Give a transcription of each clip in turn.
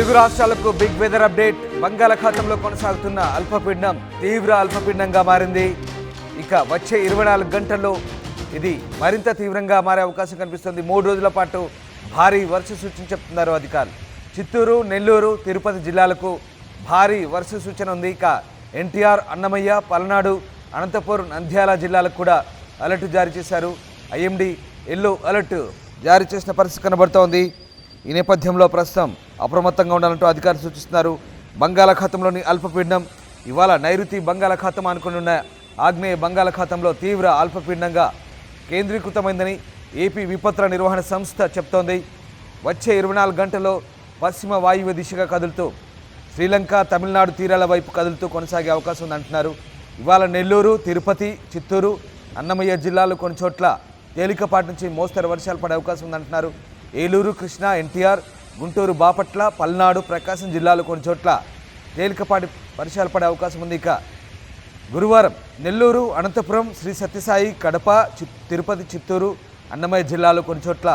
తెలుగు రాష్ట్రాలకు big weather update. బంగాళాఖాతంలో కొనసాగుతున్న అల్పపీడనం తీవ్ర అల్పపీడనంగా మారింది. ఇక వచ్చే 24 గంటల్లో ఇది మరింత తీవ్రంగా మారే అవకాశం కనిపిస్తుంది. 3 రోజుల పాటు భారీ వర్ష సూచన చెప్తున్నారు అధికారులు. చిత్తూరు, నెల్లూరు, తిరుపతి జిల్లాలకు భారీ వర్ష సూచన ఉంది. ఇక ఎన్టీఆర్, అన్నమయ్య, పల్నాడు, అనంతపురం, నంద్యాల జిల్లాలకు కూడా అలర్ట్ జారీ చేశారు. ఐఎండీ ఎల్లో అలర్ట్ జారీ చేసిన పరిస్థితి కనబడుతోంది. ఈ నేపథ్యంలో ప్రస్తుతం అప్రమత్తంగా ఉండాలంటూ అధికారులు సూచిస్తున్నారు. బంగాళాఖాతంలోని అల్పపీడనం ఇవాళ నైరుతి బంగాళాఖాతం అనుకున్న ఆగ్నేయ బంగాళాఖాతంలో తీవ్ర అల్పపీడనంగా కేంద్రీకృతమైందని ఏపీ విపత్తుల నిర్వహణ సంస్థ చెప్తోంది. వచ్చే 24 గంటల్లో పశ్చిమ వాయువ్య దిశగా కదులుతూ శ్రీలంక, తమిళనాడు తీరాల వైపు కదులుతూ కొనసాగే అవకాశం ఉందంటున్నారు. ఇవాళ నెల్లూరు, తిరుపతి, చిత్తూరు, అన్నమయ్య జిల్లాలు కొన్ని చోట్ల తేలికపాటి నుంచి మోస్తరు వర్షాలు పడే అవకాశం ఉందంటున్నారు. ఏలూరు, కృష్ణా, ఎన్టీఆర్, గుంటూరు, బాపట్ల, పల్నాడు, ప్రకాశం జిల్లాలు కొన్ని చోట్ల తేలికపాటి వర్షాలు పడే అవకాశం ఉంది. ఇక గురువారం నెల్లూరు, అనంతపురం, శ్రీ సత్యసాయి, కడప, తిరుపతి, చిత్తూరు, అన్నమయ్య జిల్లాలు కొన్ని చోట్ల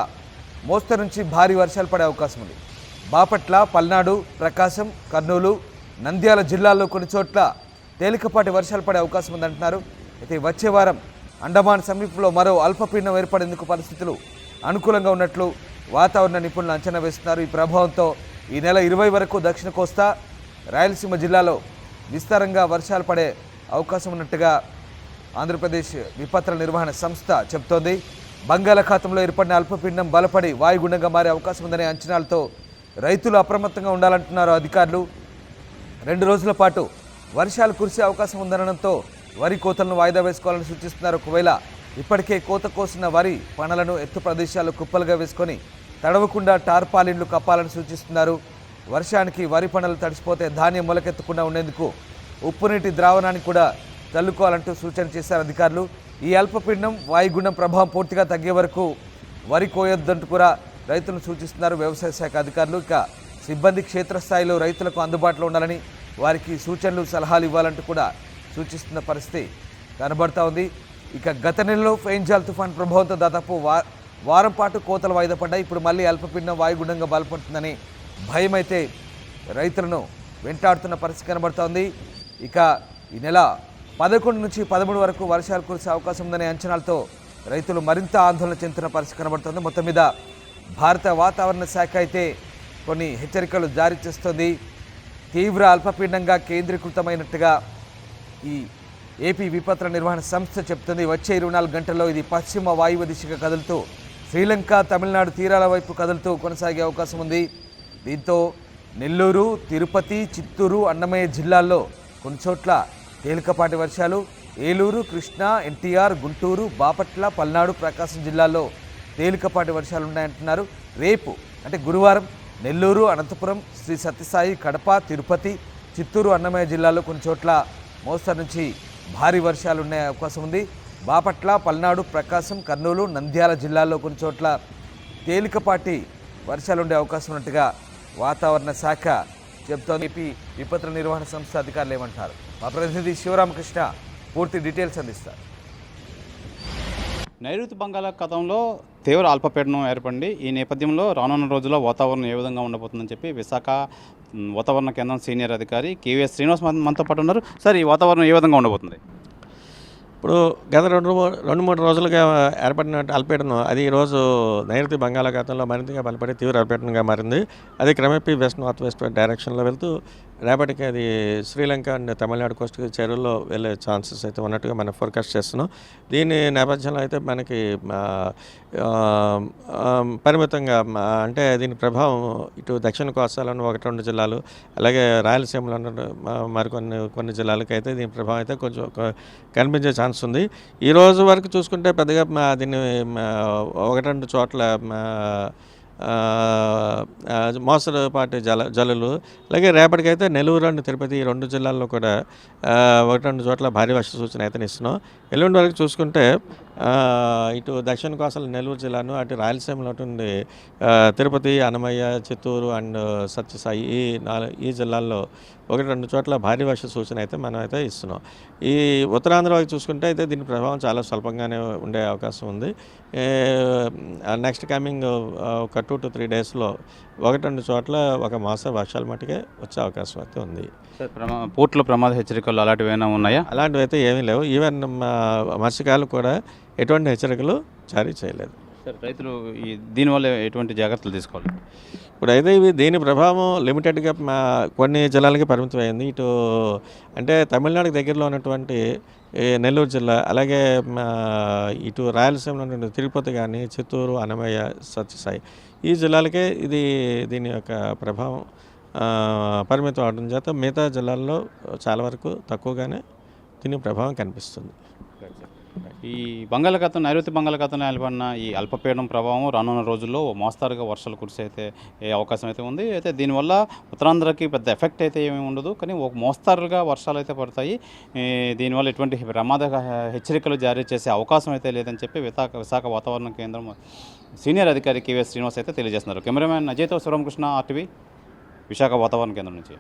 మోస్తరు నుంచి భారీ వర్షాలు పడే అవకాశం ఉంది. బాపట్ల, పల్నాడు, ప్రకాశం, కర్నూలు, నంద్యాల జిల్లాల్లో కొన్ని చోట్ల తేలికపాటి వర్షాలు పడే అవకాశం ఉందంటున్నారు. అయితే వచ్చే వారం అండమాన్ సమీపంలో మరో అల్పపీడనం ఏర్పడేందుకు పరిస్థితులు అనుకూలంగా ఉన్నట్లు వాతావరణ నిపుణులు అంచనా వేస్తున్నారు. ఈ ప్రభావంతో ఈ నెల 20 వరకు దక్షిణ కోస్తా, రాయలసీమ జిల్లాలో విస్తారంగా వర్షాలు పడే అవకాశం ఉన్నట్టుగా ఆంధ్రప్రదేశ్ విపత్తుల నిర్వహణ సంస్థ చెబుతోంది. బంగాళాఖాతంలో ఏర్పడిన అల్పపీడనం బలపడి వాయుగుండంగా మారే అవకాశం ఉందనే అంచనాలతో రైతులు అప్రమత్తంగా ఉండాలంటున్నారు అధికారులు. 2 రోజుల పాటు వర్షాలు కురిసే అవకాశం ఉందనడంతో వరి కోతలను వాయిదా వేసుకోవాలని సూచిస్తున్నారు. ఒకవేళ ఇప్పటికే కోత కోసిన వరి పనలను ఎత్తు ప్రదేశాలు కుప్పలుగా వేసుకొని తడవకుండా టార్పాలిన్లు కప్పాలని సూచిస్తున్నారు. వర్షానికి వరి పనలు తడిసిపోతే ధాన్యం మొలకెత్తకుండా ఉండేందుకు ఉప్పునీటి ద్రావణాన్ని కూడా చల్లుకోవాలంటూ సూచన చేశారు అధికారులు. ఈ అల్పపీడనం వాయుగుండం ప్రభావం పూర్తిగా తగ్గే వరకు వరి కోయొద్దంటూ కూడా రైతులను సూచిస్తున్నారు వ్యవసాయ శాఖ అధికారులు. ఇక సిబ్బంది క్షేత్రస్థాయిలో రైతులకు అందుబాటులో ఉండాలని, వారికి సూచనలు, సలహాలు ఇవ్వాలంటూ కూడా సూచిస్తున్న పరిస్థితి కనబడతా ఉంది. ఇక గత నెలలో ఫెయిన్జాల్ తుఫాన్ ప్రభావంతో దాదాపు వారం పాటు కోతలు వాయిదా పడ్డాయి. ఇప్పుడు మళ్ళీ అల్పపీడనం వాయుగుండంగా బలపడుతుందని భయం అయితే రైతులను వెంటాడుతున్న పరిస్థితి కనబడుతూ ఉంది. ఇక ఈ నెల 11 నుంచి 13 వరకు వర్షాలు కురిసే అవకాశం ఉందనే అంచనాలతో రైతులు మరింత ఆందోళన చెందుతున్న పరిస్థితి కనబడుతుంది. మొత్తం మీద భారత వాతావరణ శాఖ అయితే కొన్ని హెచ్చరికలు జారీ చేస్తుంది. తీవ్ర అల్పపీడనంగా కేంద్రీకృతమైనట్టుగా ఈ ఏపీ విపత్తుల నిర్వహణ సంస్థ చెప్తుంది. వచ్చే 24 గంటల్లో ఇది పశ్చిమ వాయువ్య దిశగా కదులుతూ శ్రీలంక, తమిళనాడు తీరాల వైపు కదులుతూ కొనసాగే అవకాశం ఉంది. దీంతో నెల్లూరు, తిరుపతి, చిత్తూరు, అన్నమయ్య జిల్లాల్లో కొన్ని చోట్ల తేలికపాటి వర్షాలు, ఏలూరు, కృష్ణా, ఎన్టీఆర్, గుంటూరు, బాపట్ల, పల్నాడు, ప్రకాశం జిల్లాల్లో తేలికపాటి వర్షాలు ఉన్నాయంటున్నారు. రేపు అంటే గురువారం నెల్లూరు, అనంతపురం, శ్రీ సత్యసాయి, కడప, తిరుపతి, చిత్తూరు, అన్నమయ్య జిల్లాల్లో కొన్ని చోట్ల మోస్తరు నుంచి భారీ వర్షాలు ఉండే అవకాశం ఉంది. బాపట్ల, పల్నాడు, ప్రకాశం, కర్నూలు, నంద్యాల జిల్లాల్లో కొన్ని చోట్ల తేలికపాటి వర్షాలు ఉండే అవకాశం ఉన్నట్టుగా వాతావరణ శాఖ చెబుతోంది. ఏపీ విపత్తుల నిర్వహణ సంస్థ అధికారులు ఏమంటారు? మా ప్రతినిధి శివరామకృష్ణ పూర్తి డీటెయిల్స్ అందిస్తారు. నైరుతి బంగాళాఖాతంలో తీవ్ర అల్పపీడనం ఏర్పడింది. ఈ నేపథ్యంలో రానున్న రోజుల్లో వాతావరణం ఏ విధంగా ఉండబోతుందని చెప్పి విశాఖ వాతావరణ కేంద్రం సీనియర్ అధికారి కేవీఎస్ శ్రీనివాస్ మనతో పాటు ఉన్నారు. సార్, ఈ వాతావరణం ఏ విధంగా ఉండబోతుంది? ఇప్పుడు గత 2-3 రోజులుగా ఏర్పడిన అల్పపీడనం అది ఈరోజు నైరుతి బంగాళాఖాతంలో మరింతగా బలపడి తీవ్ర అల్పపీడనంగా మారింది. అది క్రమేపీ నార్త్ వెస్ట్ డైరెక్షన్లో వెళ్తూ రేపటికి అది శ్రీలంక అండ్ తమిళనాడు కోస్ట్కి చెరువుల్లో వెళ్ళే ఛాన్సెస్ అయితే ఉన్నట్టుగా మనం ఫోర్కాస్ట్ చేస్తున్నాం. దీని నేపథ్యంలో అయితే మనకి పరిమితంగా అంటే దీని ప్రభావం ఇటు దక్షిణ కోస్తాలోని 1-2 జిల్లాలు, అలాగే రాయలసీమలో కొన్ని జిల్లాలకు అయితే దీని ప్రభావం అయితే కొంచెం కనిపించే ఛాన్స్ ఉంది. ఈ రోజు వరకు చూసుకుంటే పెద్దగా దీన్ని 1-2 చోట్ల మోస్తరుపాటి జల్లులు, అలాగే రేపటికైతే నెల్లూరు అండ్ తిరుపతి ఈ 2 జిల్లాల్లో కూడా 1-2 చోట్ల భారీ వర్ష సూచన అయితే ఇస్తున్నాం. ఎల్లుండి వరకు చూసుకుంటే ఇటు దక్షిణ కోస్తాల నెల్లూరు జిల్లాను, అటు రాయలసీమలో ఉండి తిరుపతి, అన్నమయ్య, చిత్తూరు అండ్ సత్యసాయి ఈ జిల్లాల్లో 1-2 చోట్ల భారీ వర్ష సూచన అయితే మనం అయితే ఇస్తున్నాం. ఈ ఉత్తరాంధ్ర వైపు చూసుకుంటే అయితే దీని ప్రభావం చాలా స్వల్పంగానే ఉండే అవకాశం ఉంది. నెక్స్ట్ కమింగ్ ఒక 2 to 3 డేస్లో ఒకటి చోట్ల ఒక మోస్తరు వర్షాలు మట్టుకే వచ్చే అవకాశం అయితే ఉంది. సార్ పోర్టులో ప్రమాద హెచ్చరికలు అలాంటివి ఏమైనా ఉన్నాయా? అలాంటివి అయితే ఏమీ లేవు. ఈవెన్ మత్స్యకారులు కూడా ఎటువంటి హెచ్చరికలు జారీ చేయలేదు. సార్ రైతులు దీనివల్ల ఎటువంటి జాగ్రత్తలు తీసుకోవాలి? ఇప్పుడైతే దీని ప్రభావం లిమిటెడ్గా కొన్ని జిల్లాలకి పరిమితమైంది. ఇటు అంటే తమిళనాడుకి దగ్గరలో ఉన్నటువంటి నెల్లూరు జిల్లా, అలాగే ఇటు రాయలసీమలో ఉన్నటువంటి తిరుపతి కానీ, చిత్తూరు, అన్నమయ్య, సత్యసాయి ఈ జిల్లాలకే దీని యొక్క ప్రభావం పరిమితం అవడం చేత మిగతా జిల్లాల్లో చాలా వరకు తక్కువగానే దీని ప్రభావం కనిపిస్తుంది. ఈ బంగాళాఖాతం, నైరుతి బంగాళాఖాతంలో ఏర్పడిన ఈ అల్పపీడనం ప్రభావం రానున్న రోజుల్లో మోస్తారుగా వర్షాలు కురిసే అయితే అవకాశం అయితే ఉంది. అయితే దీనివల్ల ఉత్తరాంధ్రకి పెద్ద ఎఫెక్ట్ అయితే ఏమీ ఉండదు, కానీ ఒక మోస్తారుగా వర్షాలు అయితే పడతాయి. దీనివల్ల ఎటువంటి ప్రమాద హెచ్చరికలు జారీ చేసే అవకాశం అయితే లేదని చెప్పి విశాఖ వాతావరణ కేంద్రం సీనియర్ అధికారి కేవీఎస్ శ్రీనివాస్ అయితే తెలియజేస్తున్నారు. కెమెరామ్యాన్ అజయ్తో శివరామకృష్ణ, ఆర్టీవీ, విశాఖ వాతావరణ కేంద్రం నుంచి.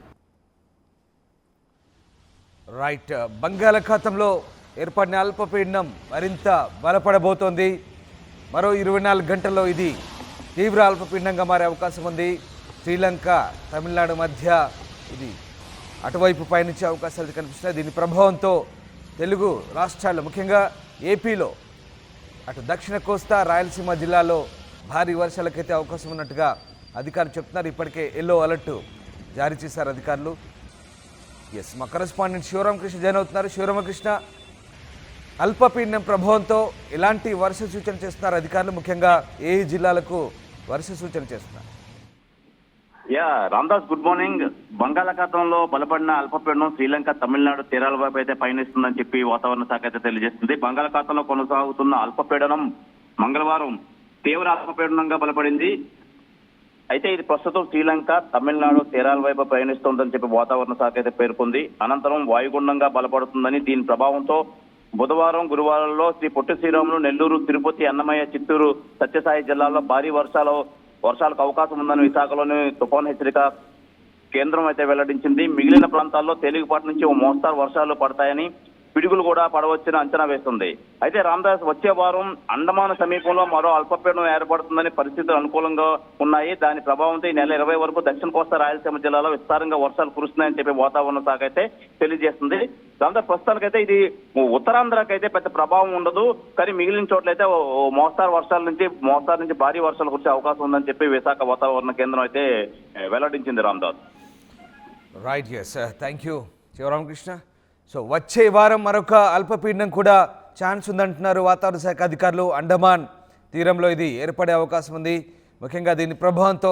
రైట్, బంగాళాఖాతంలో ఏర్పడిన అల్పపీడనం మరింత బలపడబోతోంది. మరో 24 గంటల్లో ఇది తీవ్ర అల్పపీడనంగా మారే అవకాశం ఉంది. శ్రీలంక, తమిళనాడు మధ్య ఇది అటువైపు పయనించే అవకాశాలు కనిపిస్తున్నాయి. దీని ప్రభావంతో తెలుగు రాష్ట్రాల్లో, ముఖ్యంగా ఏపీలో అటు దక్షిణ కోస్తా, రాయలసీమ జిల్లాలో భారీ వర్షాలకైతే అవకాశం ఉన్నట్టుగా అధికారులు చెప్తున్నారు. ఇప్పటికే ఎల్లో అలర్ట్ జారీ చేశారు అధికారులు. మా కరెస్పాండెంట్ శివరామకృష్ణ జాయిన్ అవుతున్నారు. శివరామకృష్ణ, అల్పపీడనం ప్రభావంతో ఎలాంటి వర్ష సూచన చేస్తున్నారు అధికారులు? ముఖ్యంగా ఏ జిల్లాలకు వర్ష సూచన చేస్తున్నారు? Ramdas, good morning. బంగాళాఖాతంలో బలపడిన అల్పపీడనం శ్రీలంక, తమిళనాడు తీరాల వైపు అయితే పయనిస్తుందని చెప్పి వాతావరణ శాఖ అయితే తెలియజేస్తుంది. బంగాళాఖాతంలో కొనసాగుతున్న అల్పపీడనం మంగళవారం తీవ్ర అల్పపీడనంగా బలపడింది. అయితే ఇది ప్రస్తుతం శ్రీలంక, తమిళనాడు తీరాల వైపు ప్రయాణిస్తోందని చెప్పి వాతావరణ శాఖ అయితే పేర్కొంది. అనంతరం వాయుగుండంగా బలపడుతుందని, దీని ప్రభావంతో బుధవారం, గురువారంలో శ్రీ పొట్టి శ్రీరాములు, నెల్లూరు, తిరుపతి, అన్నమయ్య, చిత్తూరు, సత్యసాయి జిల్లాల్లో భారీ వర్షాలకు అవకాశం ఉందని విశాఖలోని తుఫాను హెచ్చరిక కేంద్రం అయితే వెల్లడించింది. మిగిలిన ప్రాంతాల్లో తేలికపాటి నుంచి ఓ మోస్తారు వర్షాలు పడతాయని, పిడుగులు కూడా పడవచ్చని అంచనా వేస్తుంది. అయితే రామదాస్, వచ్చే వారం అండమాన్ సమీపంలో మరో అల్పపీడనం ఏర్పడుతుందని పరిస్థితులు అనుకూలంగా ఉన్నాయి. దాని ప్రభావంతో ఈ నెల 20 వరకు దక్షిణ కోస్తా, రాయలసీమ జిల్లాలో విస్తారంగా వర్షాలు కురుస్తున్నాయని చెప్పి వాతావరణ శాఖ అయితే తెలియజేస్తుంది. దాంతో ప్రస్తుతానికైతే ఇది ఉత్తరాంధ్రకైతే పెద్ద ప్రభావం ఉండదు, కానీ మిగిలిన చోట్లయితే మోస్తారు నుంచి భారీ వర్షాలు కురిసే అవకాశం ఉందని చెప్పి విశాఖ వాతావరణ కేంద్రం అయితే వెల్లడించింది. Ramdas. Right, thank you Shivaramakrishna. So వచ్చే వారం మరొక అల్పపీడనం కూడా ఛాన్స్ ఉందంటున్నారు వాతావరణ శాఖ అధికారులు. అండమాన్ తీరంలో ఇది ఏర్పడే అవకాశం ఉంది. ముఖ్యంగా దీని ప్రభావంతో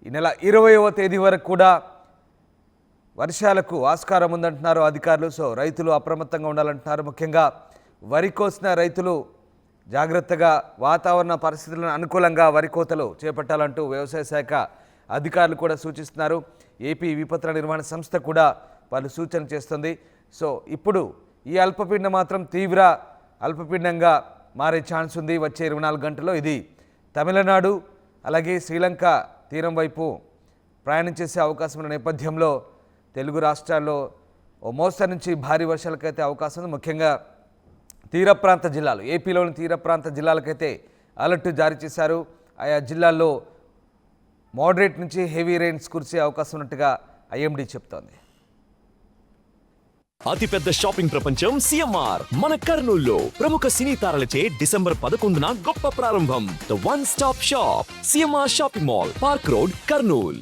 ఈ నెల 20వ తేదీ వరకు కూడా వర్షాలకు ఆస్కారం ఉందంటున్నారు అధికారులు. సో రైతులు అప్రమత్తంగా ఉండాలంటున్నారు. ముఖ్యంగా వరి కోసిన రైతులు జాగ్రత్తగా వాతావరణ పరిస్థితులను అనుకూలంగా వరి కోతలు చేపట్టాలంటూ వ్యవసాయ శాఖ అధికారులు కూడా సూచిస్తున్నారు. ఏపీ విపత్తుల నిర్వహణ సంస్థ కూడా వాళ్ళు సూచన చేస్తుంది. సో ఇప్పుడు ఈ అల్పపీడనం మాత్రం తీవ్ర అల్పపీడనంగా మారే ఛాన్స్ ఉంది. వచ్చే 24 గంటల్లో ఇది తమిళనాడు, అలాగే శ్రీలంక తీరం వైపు ప్రయాణం చేసే అవకాశం ఉన్న నేపథ్యంలో తెలుగు రాష్ట్రాల్లో ఓ మోస్తరు నుంచి భారీ వర్షాలకైతే అవకాశం ఉంది. ముఖ్యంగా తీర ప్రాంత జిల్లాలు, ఏపీలోని తీర ప్రాంత జిల్లాలకైతే అలర్ట్ జారీ చేశారు. ఆయా జిల్లాల్లో మోడరేట్ నుంచి హెవీ రెయిన్స్ కురిసే అవకాశం ఉన్నట్టుగా ఐఎండీ చెప్తోంది. అతిపెద్ద షాపింగ్ ప్రపంచం సిఎంఆర్ మన కర్నూలులో ప్రముఖ సినీ తారలచే డిసెంబర్ 11న గొప్ప ప్రారంభం. The one stop shop CMR shopping mall, park road, Kurnool.